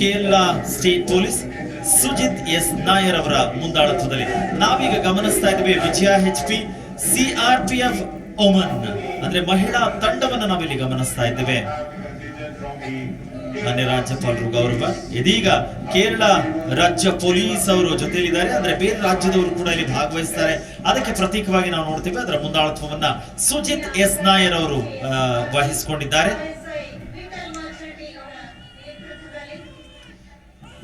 Kerala state police Sujith S Nair ಅವರ ಮುಂದಾಳತ್ವದಲ್ಲಿ ನಾವೀಗ ಗಮನಿಸ್ತಾ ಇದ್ದೀವಿ ವಿಜಯ HP CRPF ಒಮನ್ ಅಂದ್ರೆ ಮಹಿಳಾ ತಂಡವನ್ನು ನಾವಿಲ್ಲಿ ಗಮನಿಸ್ತಾ ಇದ್ದೇವೆ. ಮಾನ್ಯ ರಾಜ್ಯಪಾಲರು ಗೌರವ. ಇದೀಗ ಕೇರಳ ರಾಜ್ಯ ಪೊಲೀಸ್ ಅವರು ಜೊತೆಯಲ್ಲಿದ್ದಾರೆ, ಅಂದ್ರೆ ಬೇರೆ ರಾಜ್ಯದವರು ಕೂಡ ಇಲ್ಲಿ ಭಾಗವಹಿಸ್ತಾರೆ. ಅದಕ್ಕೆ ಪ್ರತೀಕವಾಗಿ ನಾವು ನೋಡ್ತೇವೆ ಅದರ ಮುಂದಾಳತ್ವವನ್ನ ಸುಜಿತ್ ಎಸ್ ನಾಯರ್ ಅವರು ವಹಿಸಿಕೊಂಡಿದ್ದಾರೆ.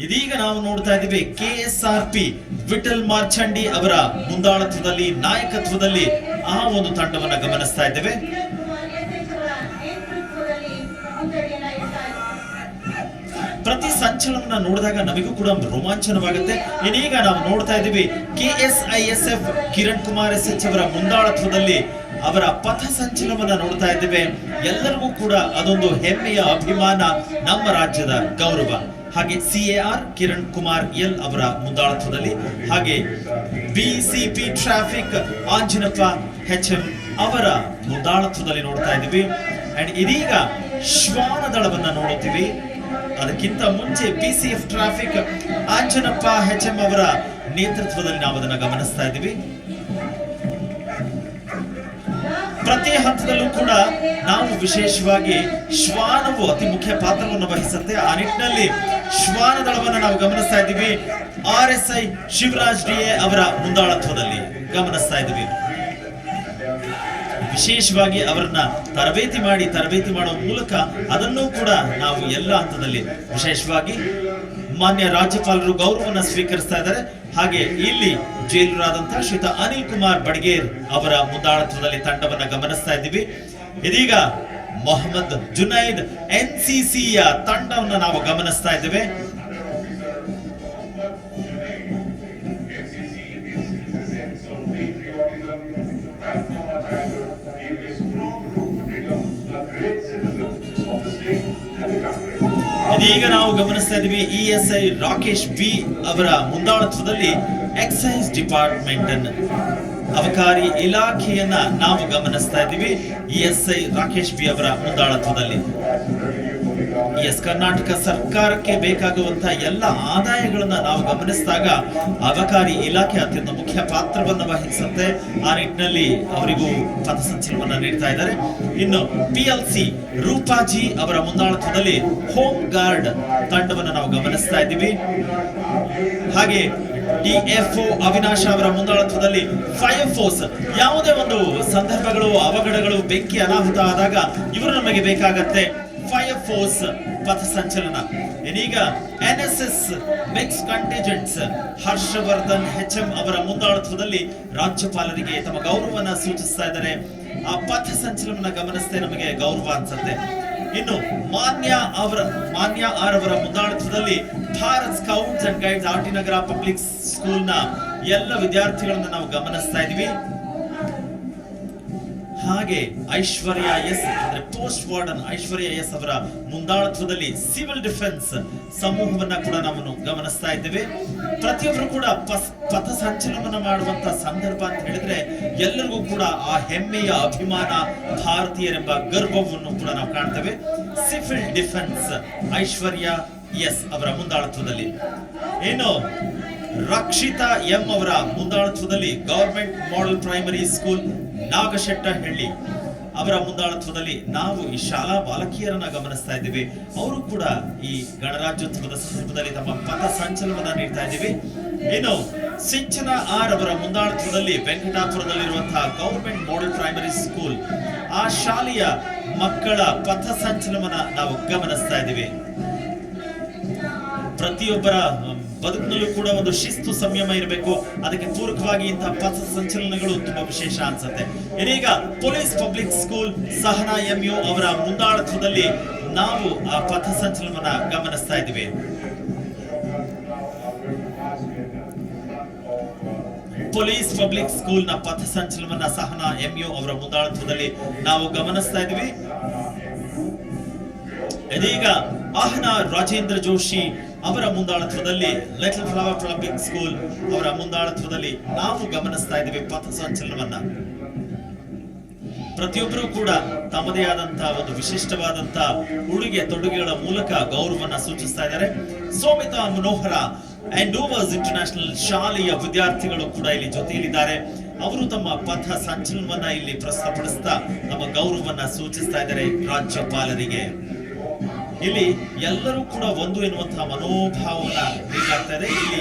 ಇದೀಗ ನಾವು ನೋಡ್ತಾ ಇದ್ದೀವಿ KSRP ವಿಠಲ್ ಮಾರ್ಚಂಡಿ ಅವರ ಮುಂದಾಳತ್ವದಲ್ಲಿ ನಾಯಕತ್ವದಲ್ಲಿ ಆ ಒಂದು ತಂಡವನ್ನ ಗಮನಿಸ್ತಾ ಇದ್ದೇವೆ. ಪ್ರತಿ ಸಂಚಲನ ನೋಡಿದಾಗ ನಮಗೂ ಕೂಡ ರೋಮಾಂಚನವಾಗುತ್ತೆ. ಇದೀಗ ನಾವು ನೋಡ್ತಾ ಇದ್ದೀವಿ KSISF ಕಿರಣ್ ಕುಮಾರ್ SH ಅವರ ಮುಂದಾಳತ್ವದಲ್ಲಿ ಅವರ ಪಥ ಸಂಚಲನವನ್ನ ನೋಡ್ತಾ ಇದ್ದೇವೆ. ಎಲ್ಲರಿಗೂ ಕೂಡ ಅದೊಂದು ಹೆಮ್ಮೆಯ ಅಭಿಮಾನ, ನಮ್ಮ ರಾಜ್ಯದ ಗೌರವ. ಹಾಗೆ CAR ಕಿರಣ್ ಕುಮಾರ್ L ಅವರ ಮುಂದಾಳತ್ವದಲ್ಲಿ, ಹಾಗೆ BCP ಟ್ರಾಫಿಕ್ ಆಂಜನಪ್ಪ HM ಅವರ ಮುಂದಾಳತ್ವದಲ್ಲಿ ನೋಡ್ತಾ ಇದ್ದೀವಿ. ಅಂಡ್ ಇದೀಗ ಶ್ವಾನ ದಳವನ್ನ ನೋಡುತ್ತೀವಿ. ಅದಕ್ಕಿಂತ ಮುಂಚೆ BCF ಟ್ರಾಫಿಕ್ ಆಂಜನಪ್ಪ HM ಅವರ ನೇತೃತ್ವದಲ್ಲಿ ನಾವು ಅದನ್ನು ಗಮನಿಸ್ತಾ ಇದ್ದೀವಿ. ಪ್ರತಿ ಹಂತದಲ್ಲೂ ಕೂಡ ನಾವು ವಿಶೇಷವಾಗಿ ಶ್ವಾನವು ಅತಿ ಮುಖ್ಯ ಪಾತ್ರವನ್ನು ವಹಿಸುತ್ತೆ. ಆ ನಿಟ್ಟಿನಲ್ಲಿ ಶ್ವಾನ ದಳವನ್ನು ನಾವು ಗಮನಿಸ್ತಾ ಇದ್ದೀವಿ. RSI ಶಿವರಾಜ್ DA ಅವರ ಮುಂದಾಳತ್ವದಲ್ಲಿ ಗಮನಿಸ್ತಾ ಇದ್ದೀವಿ. ವಿಶೇಷವಾಗಿ ಅವರನ್ನ ತರಬೇತಿ ಮಾಡುವ ಮೂಲಕ ಅದನ್ನು ಕೂಡ ನಾವು ಎಲ್ಲ ಹಂತದಲ್ಲಿ ವಿಶೇಷವಾಗಿ ಮಾನ್ಯ ರಾಜ್ಯಪಾಲರು ಗೌರವವನ್ನ ಸ್ವೀಕರಿಸ್ತಾ ಇದ್ದಾರೆ. ಹಾಗೆ ಇಲ್ಲಿ ಜೈಲರಾದಂತಹ ಶ್ರೀಯುತ ಅನಿಲ್ ಕುಮಾರ್ ಬಡ್ಗೇರ್ ಅವರ ಮುಂದಾಳತ್ವದಲ್ಲಿ ತಂಡವನ್ನ ಗಮನಿಸ್ತಾ ಇದ್ದೀವಿ. ಇದೀಗ ಮೊಹಮ್ಮದ್ ಜುನೈದ್ NCC ಯ ತಂಡವನ್ನ ನಾವು ಗಮನಿಸ್ತಾ ಇದ್ದೇವೆ. ಇದೀಗ ನಾವು ಗಮನಿಸ್ತಾ ಇದ್ದೀವಿ ESI ರಾಕೇಶ್ B ಅವರ ಮುಂದಾಳತ್ವದಲ್ಲಿ ಎಕ್ಸೈಸ್ ಡಿಪಾರ್ಟ್ಮೆಂಟ್ ಅಬಕಾರಿ ಇಲಾಖೆಯನ್ನ ನಾವು ಗಮನಿಸ್ತಾ ಇದ್ದೀವಿ. ESI ರಾಕೇಶ್ B ಅವರ ಮುಂದಾಳತ್ವದಲ್ಲಿ ಕರ್ನಾಟಕ ಸರ್ಕಾರಕ್ಕೆ ಬೇಕಾಗುವಂತಹ ಎಲ್ಲ ಆದಾಯಗಳನ್ನ ನಾವು ಗಮನಿಸಿದಾಗ ಅಬಕಾರಿ ಇಲಾಖೆ ಅತ್ಯಂತ ಮುಖ್ಯ ಪಾತ್ರವನ್ನು ವಹಿಸುತ್ತೆ. ಆ ನಿಟ್ಟಿನಲ್ಲಿ ಅವರಿಗೂ ಪಥಸಂಚಲನವನ್ನ ನೀಡ್ತಾ ಇದ್ದಾರೆ. ಇನ್ನು PLC ರೂಪಾಜಿ ಅವರ ಮುಂದಾಳತ್ವದಲ್ಲಿ ಹೋಮ್ ಗಾರ್ಡ್ ತಂಡವನ್ನು ನಾವು ಗಮನಿಸ್ತಾ ಇದ್ದೀವಿ. ಹಾಗೆ DFO ಅವಿನಾಶ್ ಅವರ ಮುಂದಾಳತ್ವದಲ್ಲಿ ಫೈರ್ ಫೋರ್ಸ್, ಯಾವುದೇ ಒಂದು ಸಂದರ್ಭಗಳು ಅವಘಡಗಳು ಬೆಂಕಿ ಅನಾಹುತ ಆದಾಗ ಇವರು ನಮಗೆ ಬೇಕಾಗತ್ತೆ. ಫೈರ್ ಫೋರ್ಸ್ ಪಥಸಂಚಲನ. ಇದೀಗ NSS ಮಿಕ್ಸ್ ಕಂಟಿಜೆಂಟ್ಸ್ ಹರ್ಷವರ್ಧನ್ HM ಅವರ ಮುಂದಾಳತ್ವದಲ್ಲಿ ರಾಜ್ಯಪಾಲರಿಗೆ ತಮ್ಮ ಗೌರವವನ್ನ ಸೂಚಿಸ್ತಾ ಇದ್ದಾರೆ. ಆ ಪಥಸಂಚಲನ ಗಮನಿಸದೆ ನಮಗೆ ಗೌರವ ಅನ್ಸುತ್ತೆ. ಇನ್ನು ಮಾನ್ಯ R ಅವರ ಮುಂದಾಳತ್ವದಲ್ಲಿ Bharat scouts and guides RT Nagar public school ನ ಎಲ್ಲ ವಿದ್ಯಾರ್ಥಿಗಳನ್ನ ನಾವು ಗಮನಿಸ್ತಾ ಇದೀವಿ. ಹಾಗೆ ಐಶ್ವರ್ಯ S ಅಂದ್ರೆ ಪೋಸ್ಟ್ ವಾರ್ಡನ್ ಐಶ್ವರ್ಯ S ಅವರ ಮುಂದಾಳತ್ವದಲ್ಲಿ ಸಿವಿಲ್ ಡಿಫೆನ್ಸ್ ಸಮೂಹವನ್ನ ಕೂಡ ನಾವು ಗಮನಿಸ್ತಾ ಇದ್ದೇವೆ. ಪ್ರತಿಯೊಬ್ಬರು ಕೂಡ ಪಥ ಸಂಚಲನ ಮಾಡುವಂತ ಸಂದರ್ಭ ಅಂತ ಹೇಳಿದ್ರೆ ಎಲ್ಲರಿಗೂ ಕೂಡ ಆ ಹೆಮ್ಮೆಯ ಅಭಿಮಾನ, ಭಾರತೀಯರೆಂಬ ಗರ್ವವನ್ನು ಕೂಡ ನಾವು ಕಾಣ್ತೇವೆ. ಸಿವಿಲ್ ಡಿಫೆನ್ಸ್ ಐಶ್ವರ್ಯ S ಅವರ ಮುಂದಾಳತ್ವದಲ್ಲಿ. ಏನು ರಕ್ಷಿತಾ M ಅವರ ಮುಂದಾಳತ್ವದಲ್ಲಿ ಗವರ್ಮೆಂಟ್ ಮಾಡೆಲ್ ಪ್ರೈಮರಿ ಸ್ಕೂಲ್ ನಾಗಶೆಟ್ಟಹಳ್ಳಿ ಅವರ ಮುಂದಾಳತ್ವದಲ್ಲಿ ನಾವು ಈ ಶಾಲಾ ಬಾಲಕಿಯರನ್ನ ಗಮನಿಸ್ತಾ ಇದ್ದೀವಿ. ಅವರು ಕೂಡ ಈ ಗಣರಾಜ್ಯೋತ್ಸವದ ಸಂದರ್ಭದಲ್ಲಿ ತಮ್ಮ ಪಥ ಸಂಚಲನವನ್ನ ನೀಡ್ತಾ ಇದ್ದೀವಿ. ಇನ್ನು ಸಿಂಚನ R ಅವರ ಮುಂದಾಳತ್ವದಲ್ಲಿ ವೆಂಕಟಾಪುರದಲ್ಲಿರುವಂತಹ ಗವರ್ಮೆಂಟ್ ಮಾಡೆಲ್ ಪ್ರೈಮರಿ ಸ್ಕೂಲ್ ಆ ಶಾಲೆಯ ಮಕ್ಕಳ ಪಥ ಸಂಚಲನವನ್ನ ನಾವು ಗಮನಿಸ್ತಾ ಇದ್ದೀವಿ. ಪ್ರತಿಯೊಬ್ಬರ ಬದುಕಿನಲ್ಲೂ ಕೂಡ ಒಂದು ಶಿಸ್ತು ಸಂಯಮ ಇರಬೇಕು. ಅದಕ್ಕೆ ಪೂರಕವಾಗಿ ಇಂತಹ ಪಥ ಸಂಚಲನಗಳು ತುಂಬಾ ವಿಶೇಷ ಅನ್ಸುತ್ತೆ. ಇದೀಗ police public school Sahana MU ಅವರ ಮುಂದಾಳತ್ವದಲ್ಲಿ ನಾವು ಆ ಪಥ ಸಂಚಲನವನ್ನ ಗಮನಿಸ್ತಾ ಇದ್ದೀವಿ. ಪೊಲೀಸ್ ಪಬ್ಲಿಕ್ ಸ್ಕೂಲ್ ನ ಪಥ ಸಂಚಲನವನ್ನ ಸಹನಾ MU ಅವರ ಮುಂದಾಳತ್ವದಲ್ಲಿ ನಾವು ಗಮನಿಸ್ತಾ ಇದ್ದೀವಿ. ಇದೀಗ ಆಹ್ನಾ ರಾಜೇಂದ್ರ ಜೋಶಿ ಅವರ ಮುಂದಾಳತ್ವದಲ್ಲಿ ಲಿಟಲ್ ಫ್ಲವರ್ ಪಬ್ಲಿಕ್ ಸ್ಕೂಲ್ ಅವರ ಮುಂದಾಳತ್ವದಲ್ಲಿ ನಾವು ಗಮನಿಸ್ತಾ ಇದ್ದೀವಿ ಪಥ ಸಂಚಲನವನ್ನ. ಪ್ರತಿಯೊಬ್ಬರು ಕೂಡ ತಮ್ಮದೇ ಆದಂತಹ ಒಂದು ವಿಶಿಷ್ಟವಾದಂತಹ ಉಡುಗೆ ತೊಡುಗೆಗಳ ಮೂಲಕ ಗೌರವವನ್ನ ಸೂಚಿಸ್ತಾ ಇದ್ದಾರೆ. ಸೋಮಿತಾ ಮನೋಹರ ಎಂಡೋವರ್ಸ್ ಇಂಟರ್ನ್ಯಾಷನಲ್ ಶಾಲೆಯ ವಿದ್ಯಾರ್ಥಿಗಳು ಕೂಡ ಇಲ್ಲಿ ಜೊತೆಯಲ್ಲಿದ್ದಾರೆ. ಅವರು ತಮ್ಮ ಪಥ ಸಂಚಲನವನ್ನ ಇಲ್ಲಿ ಪ್ರಸ್ತುತಪಡಿಸ್ತಾ ನಮ್ಮ ಗೌರವವನ್ನ ಸೂಚಿಸ್ತಾ ಇದ್ದಾರೆ ರಾಜ್ಯಪಾಲರಿಗೆ. ಇಲ್ಲಿ ಎಲ್ಲರೂ ಕೂಡ ಒಂದು ಎನ್ನುವಂತಹ ಮನೋಭಾವವನ್ನ ನೀಡಲಾಗ್ತಾ ಇದೆ. ಇಲ್ಲಿ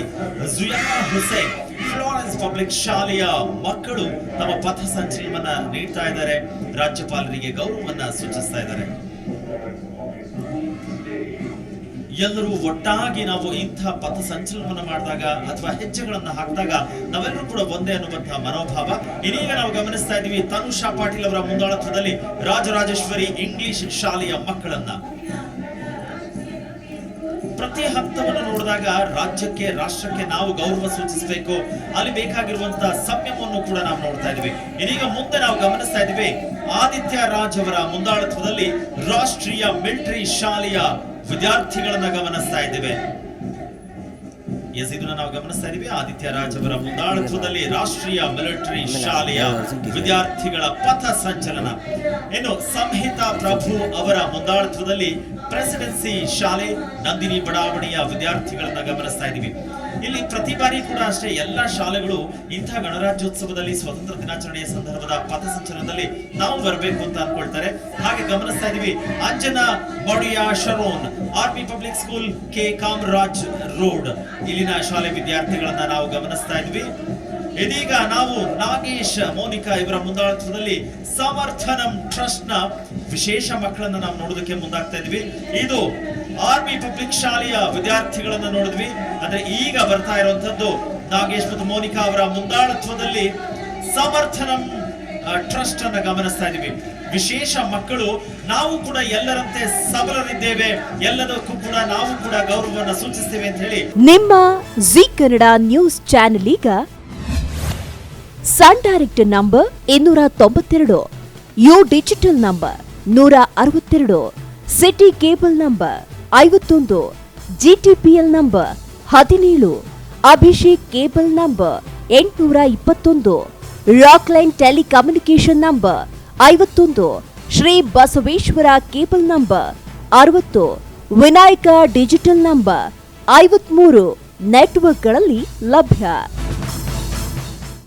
ಜುಯಾನಾ ಹುಸೇನ್ ಫ್ಲೋರೆನ್ಸ್ ಪಬ್ಲಿಕ್ ಶಾಲೆಯ ಮಕ್ಕಳು ತಮ್ಮ ಪಥ ಸಂಚಲನವನ್ನ ನೀಡ್ತಾ ಇದ್ದಾರೆ, ರಾಜ್ಯಪಾಲರಿಗೆ ಗೌರವವನ್ನ ಸೂಚಿಸ್ತಾ ಇದ್ದಾರೆ. ಎಲ್ಲರೂ ಒಟ್ಟಾಗಿ ನಾವು ಇಂಥ ಪಥ ಸಂಚಲನವನ್ನು ಮಾಡಿದಾಗ ಅಥವಾ ಹೆಜ್ಜೆಗಳನ್ನ ಹಾಕಿದಾಗ ನಾವೆಲ್ಲರೂ ಕೂಡ ಒಂದೇ ಅನ್ನುವಂತಹ ಮನೋಭಾವ. ಇದೀಗ ನಾವು ಗಮನಿಸ್ತಾ ಇದ್ದೀವಿ ತನುಷಾ ಪಾಟೀಲ್ ಅವರ ಮುಂದಾಳತ್ವದಲ್ಲಿ ರಾಜರಾಜೇಶ್ವರಿ ಇಂಗ್ಲಿಷ್ ಶಾಲೆಯ ಮಕ್ಕಳನ್ನ. ಪ್ರತಿ ಹಂತವನ್ನು ನೋಡಿದಾಗ ರಾಜ್ಯಕ್ಕೆ ರಾಷ್ಟ್ರಕ್ಕೆ ನಾವು ಗೌರವ ಸೂಚಿಸಬೇಕು, ಅಲ್ಲಿ ಬೇಕಾಗಿರುವಂತಹ ಸಂಯಮವನ್ನು ಕೂಡ ನಾವು ನೋಡ್ತಾ ಇದೀವಿ. ಇದೀಗ ಮುಂದೆ ನಾವು ಗಮನಿಸ್ತಾ ಇದೀವಿ ಆದಿತ್ಯ ರಾಜ್ ಅವರ ಮುಂದಾಳತ್ವದಲ್ಲಿ ರಾಷ್ಟ್ರೀಯ ಮಿಲಿಟರಿ ಶಾಲೆಯ ವಿದ್ಯಾರ್ಥಿಗಳನ್ನ ಗಮನಿಸ್ತಾ ಇದ್ದೇವೆ. ಇದನ್ನ ನಾವು ಗಮನಿಸ್ತಾ ಇದೀವಿ ಆದಿತ್ಯ ರಾಜ್ ಅವರ ಮುಂದಾಳತ್ವದಲ್ಲಿ ರಾಷ್ಟ್ರೀಯ ಮಿಲಿಟರಿ ಶಾಲೆಯ ವಿದ್ಯಾರ್ಥಿಗಳ ಪಥ ಸಂಚಲನ. ಇನ್ನು ಸಂಹಿತಾ ಪ್ರಭು ಅವರ ಮುಂದಾಳತ್ವದಲ್ಲಿ ಪ್ರೆಸಿಡೆನ್ಸಿ ಶಾಲೆ ನಂದಿನಿ ಬಡಾವಣೆಯ ವಿದ್ಯಾರ್ಥಿಗಳನ್ನ ಗಮನಿಸ್ತಾ ಇದೀವಿ. ಇಲ್ಲಿ ಪ್ರತಿ ಬಾರಿ ಕೂಡ ಅಷ್ಟೇ ಎಲ್ಲಾ ಶಾಲೆಗಳು ಇಂಥ ಗಣರಾಜ್ಯೋತ್ಸವದಲ್ಲಿ ಸ್ವತಂತ್ರ ದಿನಾಚರಣೆಯ ಸಂದರ್ಭದ ಪಥ ಸಂಚಲನದಲ್ಲಿ ನಾವು ಬರಬೇಕು ಅಂತ ಅನ್ಕೊಳ್ತಾರೆ. ಹಾಗೆ ಗಮನಿಸ್ತಾ ಇದೀವಿ Anjana Badiya Sharon army public school K Kamaraj road ಇಲ್ಲಿನ ಶಾಲೆ ವಿದ್ಯಾರ್ಥಿಗಳನ್ನ ನಾವು ಗಮನಿಸ್ತಾ ಇದ್ವಿ. ಇದೀಗ ನಾವು ನಾಗೇಶ್ ಮೋನಿಕಾ ಇವರ ಮುಂದಾಳತ್ವದಲ್ಲಿ ಸಮರ್ಥನಂ ಟ್ರಸ್ಟ್ ನ ವಿಶೇಷ ಮಕ್ಕಳನ್ನ ನಾವು ನೋಡೋದಕ್ಕೆ ಮುಂದಾಗ್ತಾ ಇದ್ವಿ. ಇದು ಆರ್ಮಿ ಪಬ್ಲಿಕ್ ಶಾಲೆಯ ವಿದ್ಯಾರ್ಥಿಗಳನ್ನ ನೋಡಿದ್ವಿ. ಆದ್ರೆ ಈಗ ಬರ್ತಾ ಇರುವಂತದ್ದು ನಾಗೇಶ್ ಮತ್ತು ಮೋನಿಕಾ ಅವರ ಮುಂದಾಳತ್ವದಲ್ಲಿ ಸಮರ್ಥನಂ ಟ್ರಸ್ಟ್ ಅನ್ನ ಗಮನಿಸ್ತಾ ಇದೀವಿ. ವಿಶೇಷ ಮಕ್ಕಳು ನಾವು ಕೂಡ ಎಲ್ಲರಂತೆ ಸಬಲರಿದ್ದೇವೆ, ಎಲ್ಲದಕ್ಕೂ ಕೂಡ ನಾವು ಕೂಡ ಗೌರವವನ್ನು ಸೂಚಿಸ್ತೇವೆ ಅಂತ ಹೇಳಿ ನಿಮ್ಮ ಜಿ ಕನ್ನಡ ನ್ಯೂಸ್ ಚಾನೆಲ್ ಈಗ Sun direct number 292, U digital number 162, city cable number 51, GTPL number 17, Abhishek cable number 821, rock line telecommunication number 51, Shri Basaveshwara cable number 60, Vinayaka digital number 53 ನೆಟ್ವರ್ಕ್ಗಳಲ್ಲಿ ಲಭ್ಯ.